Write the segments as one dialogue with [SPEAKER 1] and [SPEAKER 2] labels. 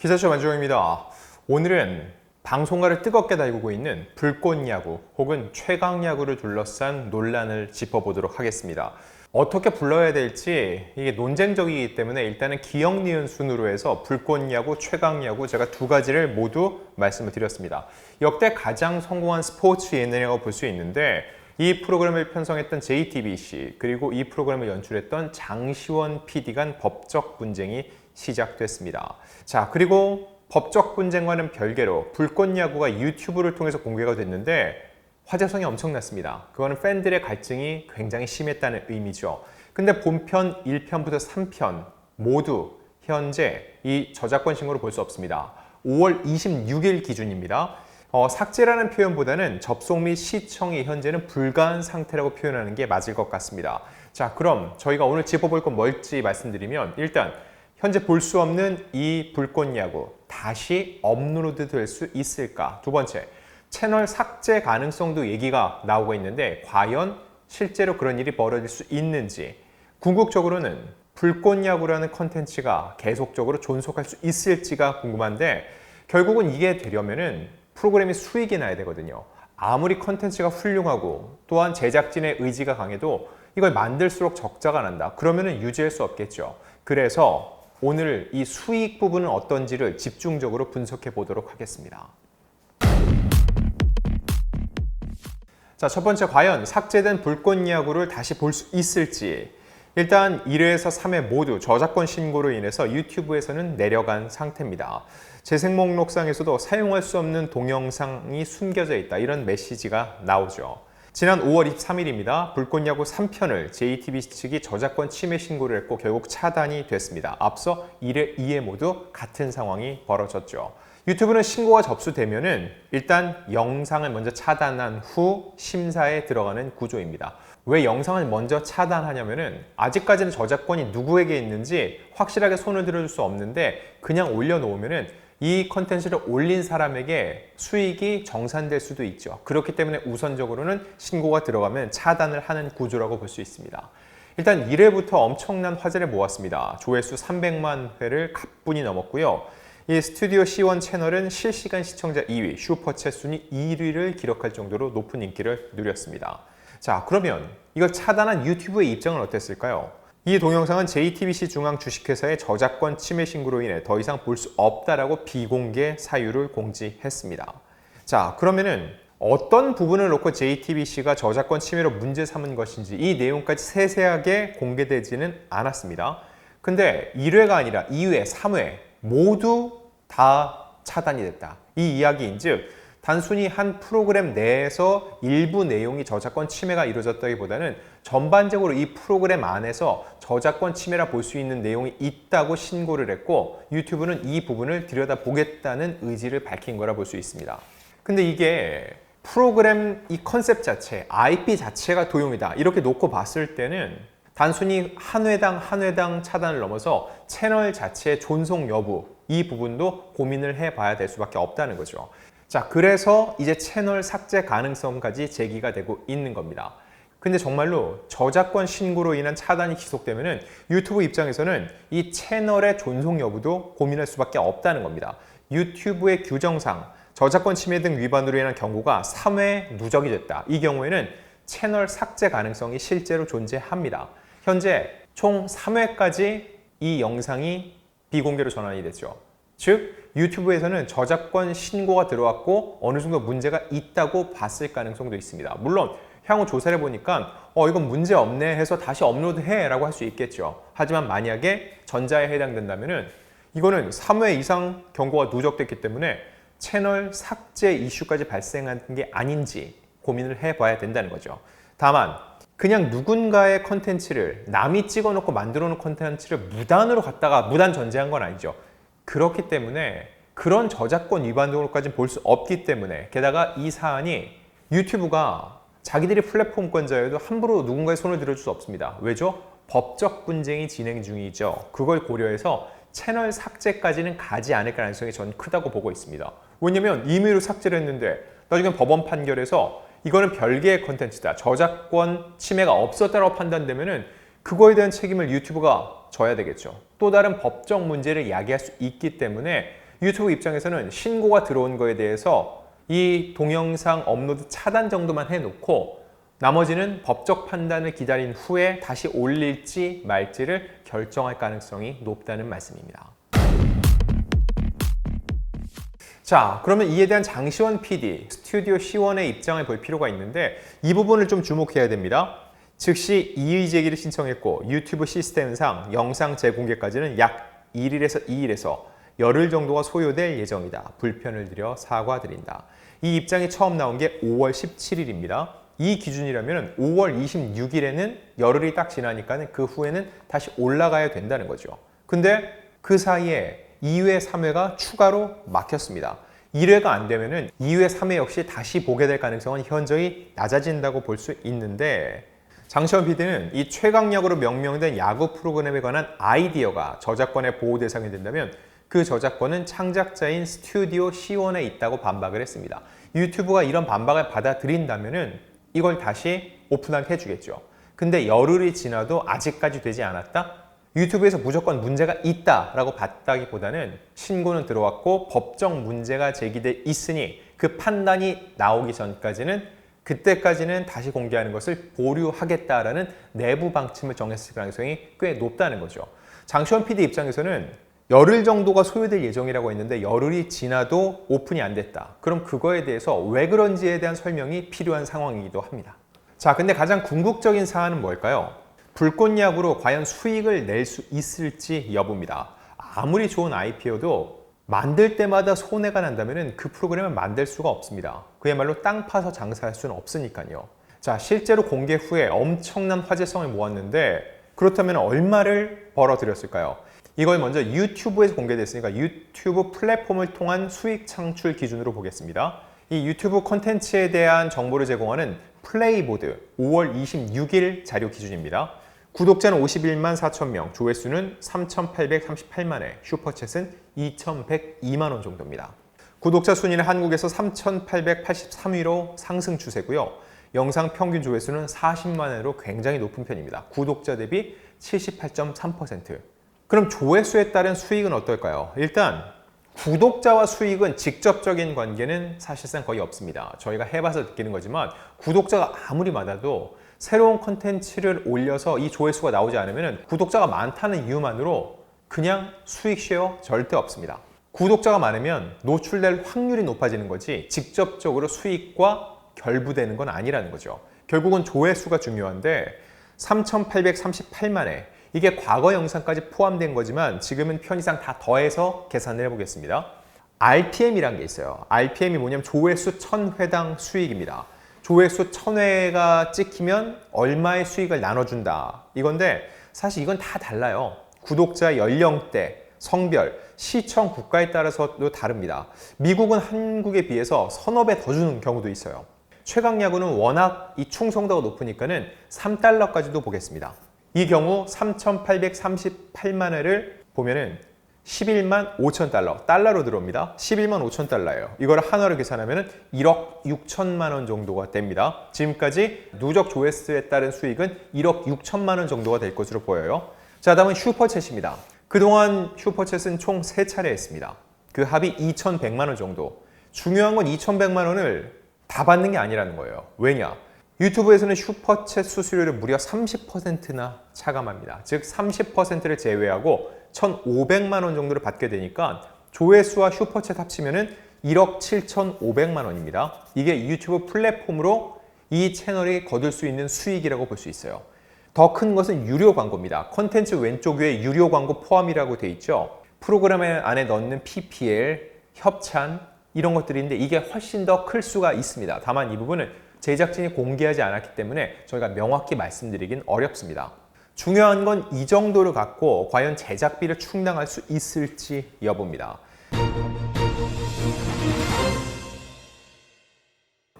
[SPEAKER 1] 기사쇼 만주영입니다. 오늘은 방송가를 뜨겁게 달구고 있는 불꽃야구 혹은 최강야구를 둘러싼 논란을 짚어보도록 하겠습니다. 어떻게 불러야 될지 이게 논쟁적이기 때문에 일단은 기억, 니은 순으로 해서 불꽃야구, 최강야구 제가 두 가지를 모두 말씀을 드렸습니다. 역대 가장 성공한 스포츠 예능이라고 볼 수 있는데 이 프로그램을 편성했던 JTBC 그리고 이 프로그램을 연출했던 장시원 PD 간 법적 분쟁이 시작됐습니다. 자, 그리고 법적 분쟁과는 별개로 불꽃야구가 유튜브를 통해서 공개가 됐는데 화제성이 엄청났습니다. 그거는 팬들의 갈증이 굉장히 심했다는 의미죠. 근데 본편 1편부터 3편 모두 현재 이 저작권 신고를 볼 수 없습니다. 5월 26일 기준입니다. 삭제라는 표현보다는 접속 및 시청이 현재는 불가한 상태라고 표현하는 게 맞을 것 같습니다. 자, 그럼 저희가 오늘 짚어볼 건 뭘지 말씀드리면 일단 현재 볼 수 없는 이 불꽃야구 다시 업로드 될 수 있을까? 두 번째, 채널 삭제 가능성도 얘기가 나오고 있는데 과연 실제로 그런 일이 벌어질 수 있는지, 궁극적으로는 불꽃야구라는 컨텐츠가 계속적으로 존속할 수 있을지가 궁금한데 결국은 이게 되려면은 프로그램이 수익이 나야 되거든요. 아무리 컨텐츠가 훌륭하고 또한 제작진의 의지가 강해도 이걸 만들수록 적자가 난다. 그러면은 유지할 수 없겠죠. 그래서 오늘 이 수익 부분은 어떤지를 집중적으로 분석해 보도록 하겠습니다. 자, 첫 번째, 과연 삭제된 불꽃야구를 다시 볼 수 있을지. 일단 1회에서 3회 모두 저작권 신고로 인해서 유튜브에서는 내려간 상태입니다. 재생 목록상에서도 사용할 수 없는 동영상이 숨겨져 있다, 이런 메시지가 나오죠. 지난 5월 23일입니다. 불꽃야구 3편을 JTBC 측이 저작권 침해 신고를 했고 결국 차단이 됐습니다. 앞서 1회, 2회 모두 같은 상황이 벌어졌죠. 유튜브는 신고가 접수되면은 일단 영상을 먼저 차단한 후 심사에 들어가는 구조입니다. 왜 영상을 먼저 차단하냐면은 아직까지는 저작권이 누구에게 있는지 확실하게 손을 들어줄 수 없는데 그냥 올려놓으면은 이 컨텐츠를 올린 사람에게 수익이 정산될 수도 있죠. 그렇기 때문에 우선적으로는 신고가 들어가면 차단을 하는 구조라고 볼 수 있습니다. 일단 1회부터 엄청난 화제를 모았습니다. 조회수 300만 회를 가뿐히 넘었고요. 이 스튜디오 C1 채널은 실시간 시청자 2위, 슈퍼챗 순위 1위를 기록할 정도로 높은 인기를 누렸습니다. 자, 그러면 이걸 차단한 유튜브의 입장은 어땠을까요? 이 동영상은 JTBC 중앙 주식회사의 저작권 침해 신고로 인해 더 이상 볼 수 없다라고 비공개 사유를 공지했습니다. 자, 그러면은 어떤 부분을 놓고 JTBC가 저작권 침해로 문제 삼은 것인지 이 내용까지 세세하게 공개되지는 않았습니다. 근데 1회가 아니라 2회, 3회 모두 다 차단이 됐다. 이 이야기인즉 단순히 한 프로그램 내에서 일부 내용이 저작권 침해가 이루어졌다기보다는 전반적으로 이 프로그램 안에서 저작권 침해라 볼 수 있는 내용이 있다고 신고를 했고 유튜브는 이 부분을 들여다보겠다는 의지를 밝힌 거라 볼 수 있습니다. 근데 이게 프로그램 이 컨셉 자체, IP 자체가 도용이다 이렇게 놓고 봤을 때는 단순히 한 회당 차단을 넘어서 채널 자체의 존속 여부 이 부분도 고민을 해봐야 될 수밖에 없다는 거죠. 자, 그래서 이제 채널 삭제 가능성까지 제기가 되고 있는 겁니다. 근데 정말로 저작권 신고로 인한 차단이 지속되면은 유튜브 입장에서는 이 채널의 존속 여부도 고민할 수밖에 없다는 겁니다. 유튜브의 규정상 저작권 침해 등 위반으로 인한 경고가 3회 누적이 됐다. 이 경우에는 채널 삭제 가능성이 실제로 존재합니다. 현재 총 3회까지 이 영상이 비공개로 전환이 됐죠. 즉 유튜브에서는 저작권 신고가 들어왔고 어느 정도 문제가 있다고 봤을 가능성도 있습니다. 물론 향후 조사를 보니까 이건 문제 없네 해서 다시 업로드해 라고 할 수 있겠죠. 하지만 만약에 전자에 해당된다면 이거는 3회 이상 경고가 누적됐기 때문에 채널 삭제 이슈까지 발생한 게 아닌지 고민을 해봐야 된다는 거죠. 다만 그냥 누군가의 컨텐츠를 남이 찍어놓고 만들어놓은 컨텐츠를 무단으로 갖다가 무단 전제한 건 아니죠. 그렇기 때문에 그런 저작권 위반 등으로까지는 볼 수 없기 때문에 게다가 이 사안이 유튜브가 자기들이 플랫폼권자여도 함부로 누군가의 손을 들어줄 수 없습니다. 왜죠? 법적 분쟁이 진행 중이죠. 그걸 고려해서 채널 삭제까지는 가지 않을 가능성이 저는 크다고 보고 있습니다. 왜냐면 임의로 삭제를 했는데 나중에 법원 판결에서 이거는 별개의 컨텐츠다, 저작권 침해가 없었다고 판단되면은 그거에 대한 책임을 유튜브가 져야 되겠죠. 또 다른 법적 문제를 야기할 수 있기 때문에 유튜브 입장에서는 신고가 들어온 거에 대해서 이 동영상 업로드 차단 정도만 해놓고 나머지는 법적 판단을 기다린 후에 다시 올릴지 말지를 결정할 가능성이 높다는 말씀입니다. 자, 그러면 이에 대한 장시원 PD, 스튜디오 C1의 입장을 볼 필요가 있는데 이 부분을 좀 주목해야 됩니다. 즉시 이의 제기를 신청했고 유튜브 시스템상 영상 재공개까지는 약 1일에서 2일에서 열흘 정도가 소요될 예정이다. 불편을 드려 사과드린다. 이 입장이 처음 나온 게 5월 17일입니다. 이 기준이라면 5월 26일에는 열흘이 딱 지나니까 그 후에는 다시 올라가야 된다는 거죠. 근데 그 사이에 2회, 3회가 추가로 막혔습니다. 1회가 안 되면은 2회, 3회 역시 다시 보게 될 가능성은 현저히 낮아진다고 볼 수 있는데 장시원 PD는 이 최강야구로 명명된 야구 프로그램에 관한 아이디어가 저작권의 보호 대상이 된다면 그 저작권은 창작자인 스튜디오 C1에 있다고 반박을 했습니다. 유튜브가 이런 반박을 받아들인다면은 이걸 다시 오픈하게 해주겠죠. 근데 열흘이 지나도 아직까지 되지 않았다? 유튜브에서 무조건 문제가 있다라고 봤다기보다는 신고는 들어왔고 법적 문제가 제기돼 있으니 그 판단이 나오기 전까지는 그때까지는 다시 공개하는 것을 보류하겠다라는 내부 방침을 정했을 가능성이 꽤 높다는 거죠. 장시원 PD 입장에서는 열흘 정도가 소요될 예정이라고 했는데 열흘이 지나도 오픈이 안 됐다. 그럼 그거에 대해서 왜 그런지에 대한 설명이 필요한 상황이기도 합니다. 자, 근데 가장 궁극적인 사안은 뭘까요? 불꽃야구로 과연 수익을 낼 수 있을지 여부입니다. 아무리 좋은 IP여도 만들 때마다 손해가 난다면 그 프로그램을 만들 수가 없습니다. 그야말로 땅 파서 장사할 수는 없으니까요. 자, 실제로 공개 후에 엄청난 화제성을 모았는데 그렇다면 얼마를 벌어들였을까요? 이걸 먼저 유튜브에서 공개됐으니까 유튜브 플랫폼을 통한 수익 창출 기준으로 보겠습니다. 이 유튜브 콘텐츠에 대한 정보를 제공하는 플레이보드 5월 26일 자료 기준입니다. 구독자는 51만 4천 명, 조회수는 3,838만 회, 슈퍼챗은 2,102만 원 정도입니다. 구독자 순위는 한국에서 3,883위로 상승 추세고요. 영상 평균 조회수는 40만 회로 굉장히 높은 편입니다. 구독자 대비 78.3%. 그럼 조회수에 따른 수익은 어떨까요? 일단 구독자와 수익은 직접적인 관계는 사실상 거의 없습니다. 저희가 해봐서 느끼는 거지만 구독자가 아무리 많아도 새로운 컨텐츠를 올려서 이 조회수가 나오지 않으면 구독자가 많다는 이유만으로 그냥 수익 쉐어 절대 없습니다. 구독자가 많으면 노출될 확률이 높아지는 거지 직접적으로 수익과 결부되는 건 아니라는 거죠. 결국은 조회수가 중요한데 3,838만 회, 이게 과거 영상까지 포함된 거지만 지금은 편의상 다 더해서 계산을 해보겠습니다. RPM이란 게 있어요. RPM이 뭐냐면 조회수 1000회당 수익입니다. 조회수 1000회가 찍히면 얼마의 수익을 나눠준다. 이건데 사실 이건 다 달라요. 구독자 연령대, 성별, 시청 국가에 따라서도 다릅니다. 미국은 한국에 비해서 서너 배 더 주는 경우도 있어요. 최강야구는 워낙 이 충성도가 높으니까는 3달러까지도 보겠습니다. 이 경우 3,838만 회를 보면은 11만 5천 달러, 달러로 들어옵니다. 11만 5천 달러예요. 이걸 한화로 계산하면 1억 6천만 원 정도가 됩니다. 지금까지 누적 조회수에 따른 수익은 1억 6천만 원 정도가 될 것으로 보여요. 자, 다음은 슈퍼챗입니다. 그동안 슈퍼챗은 총 3차례 했습니다. 그 합이 2,100만 원 정도. 중요한 건 2,100만 원을 다 받는 게 아니라는 거예요. 왜냐? 유튜브에서는 슈퍼챗 수수료를 무려 30%나 차감합니다. 즉 30%를 제외하고 1,500만 원 정도를 받게 되니까 조회수와 슈퍼챗 합치면은 1억 7,500만 원입니다. 이게 유튜브 플랫폼으로 이 채널이 거둘 수 있는 수익이라고 볼 수 있어요. 더 큰 것은 유료 광고입니다. 콘텐츠 왼쪽 위에 유료 광고 포함이라고 돼 있죠. 프로그램 안에 넣는 PPL, 협찬 이런 것들인데 이게 훨씬 더 클 수가 있습니다. 다만 이 부분은 제작진이 공개하지 않았기 때문에 저희가 명확히 말씀드리긴 어렵습니다. 중요한 건 이 정도를 갖고 과연 제작비를 충당할 수 있을지 여부입니다.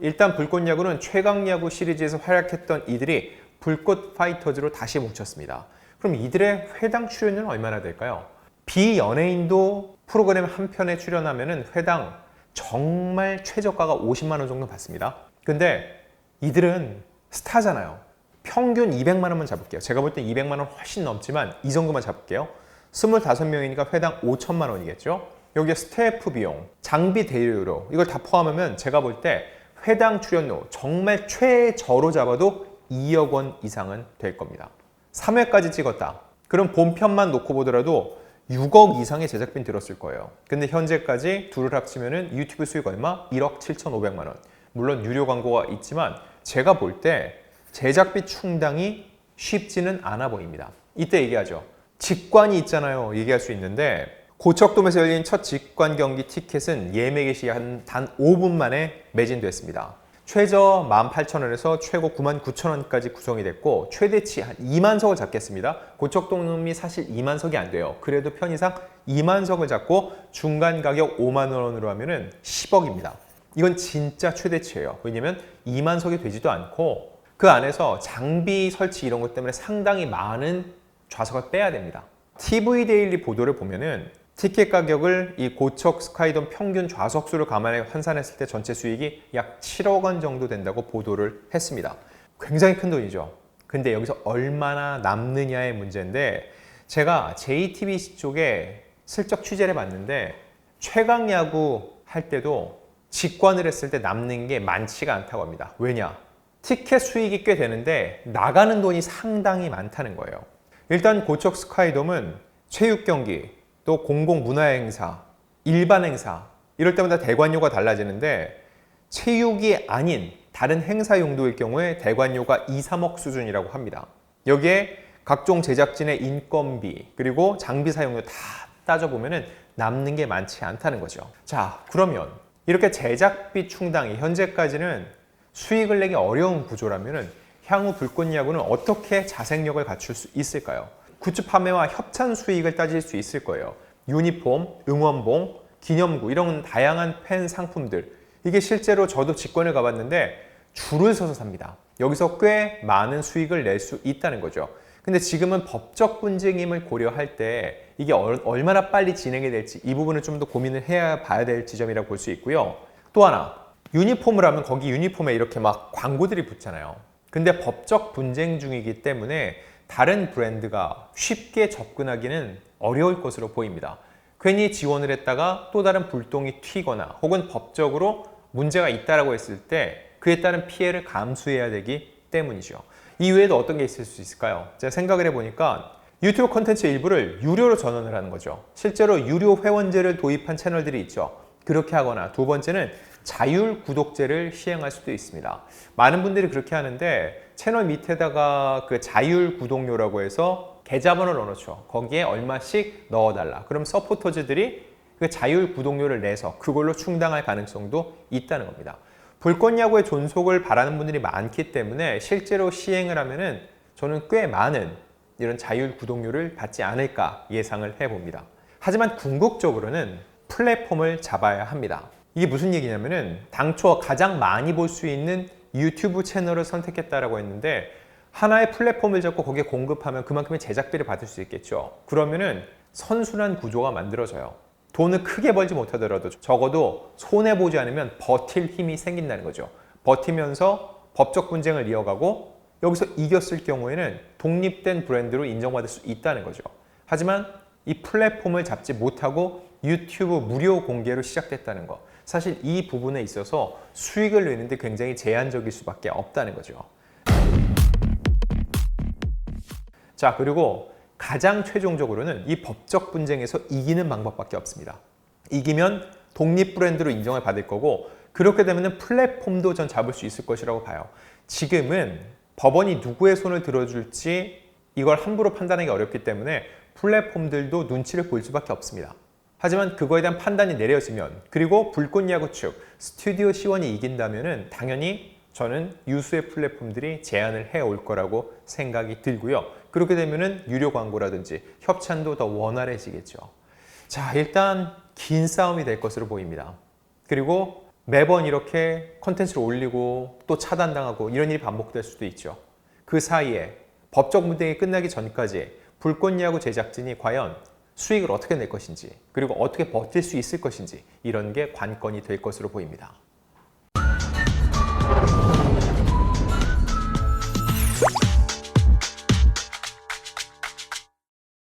[SPEAKER 1] 일단 불꽃야구는 최강야구 시리즈에서 활약했던 이들이 불꽃 파이터즈로 다시 뭉쳤습니다. 그럼 이들의 회당 출연료는 얼마나 될까요? 비연예인도 프로그램 한 편에 출연하면 회당 정말 최저가가 50만 원 정도 받습니다. 근데 이들은 스타잖아요. 평균 200만 원만 잡을게요. 제가 볼 땐 200만 원 훨씬 넘지만 이 정도만 잡을게요. 25명이니까 회당 5천만 원이겠죠. 여기에 스태프 비용, 장비 대여료 이걸 다 포함하면 제가 볼 때 회당 출연료 정말 최저로 잡아도 2억 원 이상은 될 겁니다. 3회까지 찍었다. 그럼 본편만 놓고 보더라도 6억 이상의 제작비는 들었을 거예요. 근데 현재까지 둘을 합치면은 유튜브 수익 얼마? 1억 7,500만 원. 물론 유료 광고가 있지만 제가 볼 때 제작비 충당이 쉽지는 않아 보입니다. 이때 얘기하죠. 직관이 있잖아요. 얘기할 수 있는데 고척돔에서 열린 첫 직관 경기 티켓은 예매 개시 단 5분 만에 매진됐습니다. 최저 18,000원에서 최고 99,000원까지 구성이 됐고 최대치 한 2만 석을 잡겠습니다. 고척돔이 사실 2만 석이 안 돼요. 그래도 편의상 2만 석을 잡고 중간 가격 5만 원으로 하면은 10억입니다. 이건 진짜 최대치예요. 왜냐면 2만 석이 되지도 않고 그 안에서 장비 설치 이런 것 때문에 상당히 많은 좌석을 빼야 됩니다. TV데일리 보도를 보면은 티켓 가격을 이 고척 스카이돔 평균 좌석 수를 감안해 환산했을 때 전체 수익이 약 7억 원 정도 된다고 보도를 했습니다. 굉장히 큰 돈이죠. 근데 여기서 얼마나 남느냐의 문제인데 제가 JTBC 쪽에 슬쩍 취재를 해봤는데 최강 야구 할 때도 직관을 했을 때 남는 게 많지가 않다고 합니다. 왜냐? 티켓 수익이 꽤 되는데 나가는 돈이 상당히 많다는 거예요. 일단 고척 스카이돔은 체육 경기, 또 공공 문화 행사, 일반 행사 이럴 때마다 대관료가 달라지는데 체육이 아닌 다른 행사 용도일 경우에 대관료가 2, 3억 수준이라고 합니다. 여기에 각종 제작진의 인건비 그리고 장비 사용료 다 따져보면 남는 게 많지 않다는 거죠. 자, 그러면 이렇게 제작비 충당이 현재까지는 수익을 내기 어려운 구조라면 향후 불꽃야구는 어떻게 자생력을 갖출 수 있을까요? 굿즈 판매와 협찬 수익을 따질 수 있을 거예요. 유니폼, 응원봉, 기념구 이런 다양한 팬 상품들 이게 실제로 저도 직관을 가봤는데 줄을 서서 삽니다. 여기서 꽤 많은 수익을 낼 수 있다는 거죠. 근데 지금은 법적 분쟁임을 고려할 때 이게 얼마나 빨리 진행이 될지 이 부분을 좀 더 고민을 해야 봐야 될 지점이라고 볼 수 있고요. 또 하나 유니폼을 하면 거기 유니폼에 이렇게 막 광고들이 붙잖아요. 근데 법적 분쟁 중이기 때문에 다른 브랜드가 쉽게 접근하기는 어려울 것으로 보입니다. 괜히 지원을 했다가 또 다른 불똥이 튀거나 혹은 법적으로 문제가 있다라고 했을 때 그에 따른 피해를 감수해야 되기 때문이죠. 이외에도 어떤 게 있을 수 있을까요? 제가 생각을 해보니까 유튜브 콘텐츠 일부를 유료로 전환을 하는 거죠. 실제로 유료 회원제를 도입한 채널들이 있죠. 그렇게 하거나 두 번째는 자율 구독제를 시행할 수도 있습니다. 많은 분들이 그렇게 하는데 채널 밑에다가 그 자율 구독료라고 해서 계좌번호를 넣어놓죠. 거기에 얼마씩 넣어달라. 그럼 서포터즈들이 그 자율 구독료를 내서 그걸로 충당할 가능성도 있다는 겁니다. 불꽃야구의 존속을 바라는 분들이 많기 때문에 실제로 시행을 하면은 저는 꽤 많은 이런 자율 구독료를 받지 않을까 예상을 해봅니다. 하지만 궁극적으로는 플랫폼을 잡아야 합니다. 이게 무슨 얘기냐면은 당초 가장 많이 볼 수 있는 유튜브 채널을 선택했다라고 했는데 하나의 플랫폼을 잡고 거기에 공급하면 그만큼의 제작비를 받을 수 있겠죠. 그러면은 선순환 구조가 만들어져요. 돈을 크게 벌지 못하더라도 적어도 손해보지 않으면 버틸 힘이 생긴다는 거죠. 버티면서 법적 분쟁을 이어가고 여기서 이겼을 경우에는 독립된 브랜드로 인정받을 수 있다는 거죠. 하지만 이 플랫폼을 잡지 못하고 유튜브 무료 공개로 시작됐다는 거. 사실 이 부분에 있어서 수익을 내는데 굉장히 제한적일 수밖에 없다는 거죠. 자, 그리고 가장 최종적으로는 이 법적 분쟁에서 이기는 방법밖에 없습니다. 이기면 독립 브랜드로 인정을 받을 거고 그렇게 되면 플랫폼도 전 잡을 수 있을 것이라고 봐요. 지금은 법원이 누구의 손을 들어줄지 이걸 함부로 판단하기 어렵기 때문에 플랫폼들도 눈치를 볼 수밖에 없습니다. 하지만 그거에 대한 판단이 내려지면 그리고 불꽃야구 측 스튜디오 C1이 이긴다면 당연히 저는 유수의 플랫폼들이 제안을 해올 거라고 생각이 들고요. 그렇게 되면 유료 광고라든지 협찬도 더 원활해지겠죠. 자, 일단 긴 싸움이 될 것으로 보입니다. 그리고 매번 이렇게 컨텐츠를 올리고 또 차단당하고 이런 일이 반복될 수도 있죠. 그 사이에 법적 분쟁이 끝나기 전까지 불꽃야구 제작진이 과연 수익을 어떻게 낼 것인지 그리고 어떻게 버틸 수 있을 것인지 이런 게 관건이 될 것으로 보입니다.